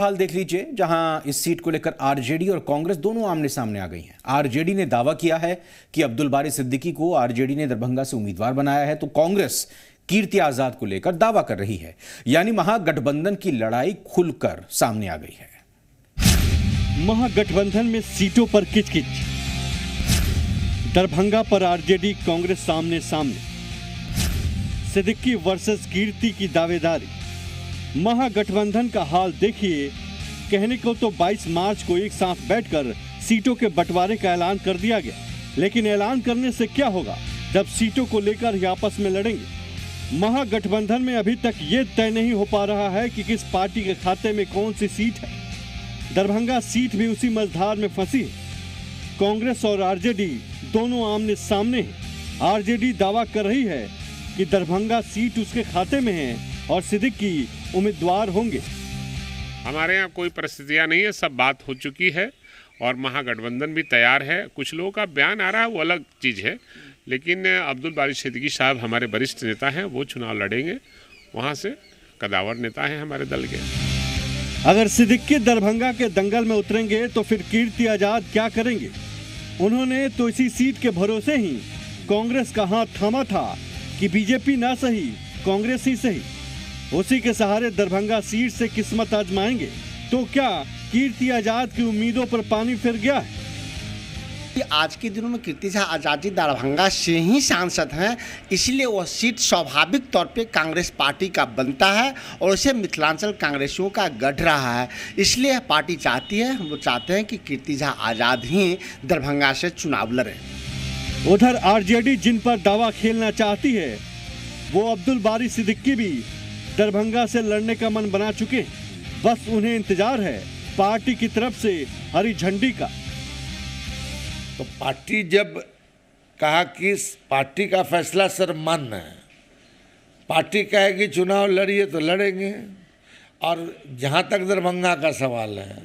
हाल देख लीजिए, जहां इस सीट को लेकर आरजेडी और कांग्रेस दोनों आमने सामने आ गई हैं। आरजेडी ने दावा किया है कि अब्दुल बारी सिद्दीकी को आरजेडी ने दरभंगा से उम्मीदवार बनाया है, तो कांग्रेस कीर्ति आजाद को लेकर दावा कर रही है। यानी महागठबंधन की लड़ाई खुलकर सामने आ गई है। महागठबंधन में सीटों पर किचकिच, दरभंगा पर आरजेडी कांग्रेस सामने सामने, सिद्दीकी वर्सेस कीर्ति की दावेदारी। महागठबंधन का हाल देखिए। कहने को तो 22 मार्च को एक साथ बैठकर सीटों के बंटवारे का ऐलान कर दिया गया, लेकिन ऐलान करने से क्या होगा जब सीटों को लेकर ही आपस में लड़ेंगे। महागठबंधन में अभी तक ये तय नहीं हो पा रहा है कि किस पार्टी के खाते में कौन सी सीट है। दरभंगा सीट भी उसी मझधार में फंसी है। कांग्रेस और आरजेडी दोनों आमने सामने हैं। आरजेडी दावा कर रही है कि दरभंगा सीट उसके खाते में है और सिद्दीकी उम्मीदवार होंगे। हमारे यहाँ कोई परिस्थितियाँ नहीं है, सब बात हो चुकी है और महागठबंधन भी तैयार है। कुछ लोगों का बयान आ रहा है, वो अलग चीज़ है, लेकिन अब्दुल बारी सिद्दीकी साहब हमारे वरिष्ठ नेता हैं, वो चुनाव लड़ेंगे। वहाँ से कदावर नेता हैं हमारे दल के। अगर सिद्दीकी दरभंगा के दंगल में उतरेंगे तो फिर कीर्ति आजाद क्या करेंगे? उन्होंने तो इसी सीट के भरोसे ही कांग्रेस का हाथ थामा था कि बीजेपी ना सही, कांग्रेस ही सही। उसी के सहारे दरभंगा सीट से किस्मत आजमाएंगे। तो क्या कीर्ति आजाद की उम्मीदों पर पानी फिर गया है? आज के दिनों में कीर्ति आजाद जी दरभंगा से ही सांसद हैं, इसलिए वह सीट स्वाभाविक तौर पे कांग्रेस पार्टी का बनता है और उसे मिथिलांचल कांग्रेसियों का गढ़ रहा है। इसलिए पार्टी चाहती है, वो चाहते हैं कि कीर्ति आजाद ही दरभंगा से चुनाव लड़े। उधर आरजेडी जिन पर दावा खेलना चाहती है, वो अब्दुल बारी सिद्दीकी भी दरभंगा से लड़ने का मन बना चुके। बस उन्हें इंतजार है पार्टी की तरफ से हरी झंडी का। तो पार्टी जब कहा कि पार्टी का फैसला सर मानना है, पार्टी कहेगी चुनाव लड़िए तो लड़ेंगे। और जहाँ तक दरभंगा का सवाल है,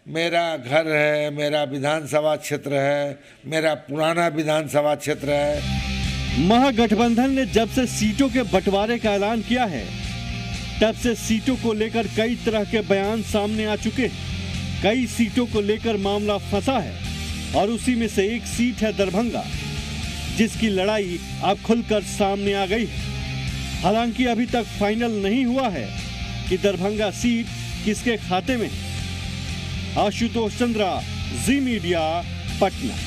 मेरा घर है, मेरा विधानसभा क्षेत्र है, मेरा पुराना विधानसभा क्षेत्र है। महागठबंधन ने जब से सीटों के बंटवारे का ऐलान किया है, तब से सीटों को लेकर कई तरह के बयान सामने आ चुके। कई सीटों को लेकर मामला फंसा है और उसी में से एक सीट है दरभंगा, जिसकी लड़ाई अब खुलकर सामने आ गई। हालांकि अभी तक फाइनल नहीं हुआ है कि दरभंगा सीट किसके खाते में है। आशुतोष चंद्रा, जी मीडिया, पटना।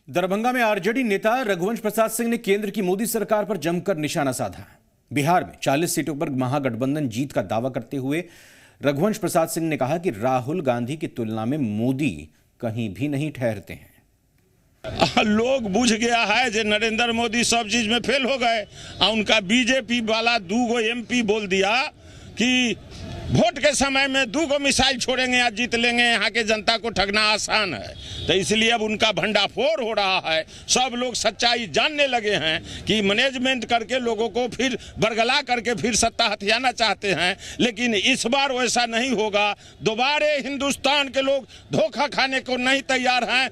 दरभंगा में आरजेडी नेता रघुवंश प्रसाद सिंह ने केंद्र की मोदी सरकार पर जमकर निशाना साधा। बिहार में 40 सीटों पर महागठबंधन जीत का दावा करते हुए रघुवंश प्रसाद सिंह ने कहा कि राहुल गांधी की तुलना में मोदी कहीं भी नहीं ठहरते हैं। लोग बुझ गया है जे नरेंद्र मोदी सब चीज में फेल हो गए। उनका बीजेपी वाला 2 एमपी बोल दिया कि वोट के समय में 2 मिसाइल छोड़ेंगे या जीत लेंगे, यहाँ के जनता को ठगना आसान है। तो इसलिए अब उनका भंडाफोड़ हो रहा है। सब लोग सच्चाई जानने लगे हैं कि मैनेजमेंट करके लोगों को फिर बरगला करके फिर सत्ता हथियाना चाहते हैं, लेकिन इस बार वैसा नहीं होगा। दोबारा हिंदुस्तान के लोग धोखा खाने को नहीं तैयार हैं।